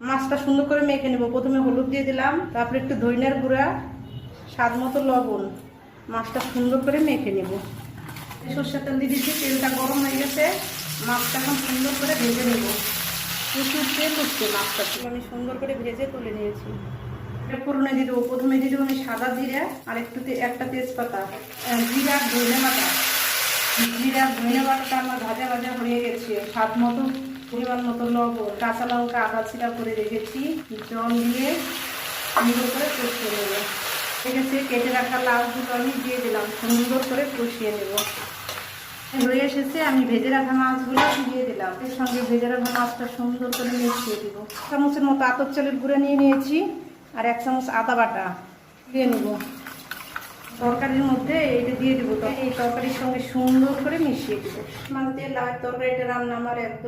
মাছটা সুন্দর করে মেখে নেব। প্রথমে হলুদ দিয়ে দিলাম, তারপরে একটু ধনিয়ার গুঁড়া, স্বাদ মতো লবণ। মাছটা সুন্দর করে মেখে নেব। সরষের তেল দিয়ে দিচ্ছি, তেলটা গরম হয়ে গেছে। মাছটা এখন সুন্দর করে ভেজে নেব। প্রচুর তেল উঠছে মাছটা, আমি সুন্দর করে ভেজে তুলে নিয়েছি। ফোড়নে দিয়ে দেবো। প্রথমে দিয়ে দেবো আমি সাদা জিরা আর একটা তেজপাতা, জিরা আর ধনে বাটা। জিরা ধনে বাটাটা আমার ভাজা ভাজা হয়ে গেছে। স্বাদ মতো পরিমাণ মতো লবণ, কাঁচা লঙ্কা আদা ছিঁড়া করে রেখেছি, জল দিয়ে সুন্দর করে কষিয়ে নেব। ঠিক আছে, কেটে রাখা লাউগুলো আমি দিয়ে দিলাম, সুন্দর করে কষিয়ে নেব। হয়ে এসেছে, আমি ভেজে রাখা মাছগুলো দিয়ে দিলাম। এর সঙ্গে ভেজে রাখা মাছটা সুন্দর করে মিশিয়ে দিব। 1 চামচের মতো আতপ চালের গুঁড়ো নিয়ে নিয়েছি আর 1 চামচ আদা বাটা দিয়ে নেব। তরকারির মধ্যে এইটা দিয়ে দেবো। এই তরকারির সঙ্গে সুন্দর করে মিশিয়ে দেবো। মাছ দিয়ে লাউ তরকারিটা রান্না আমার একদম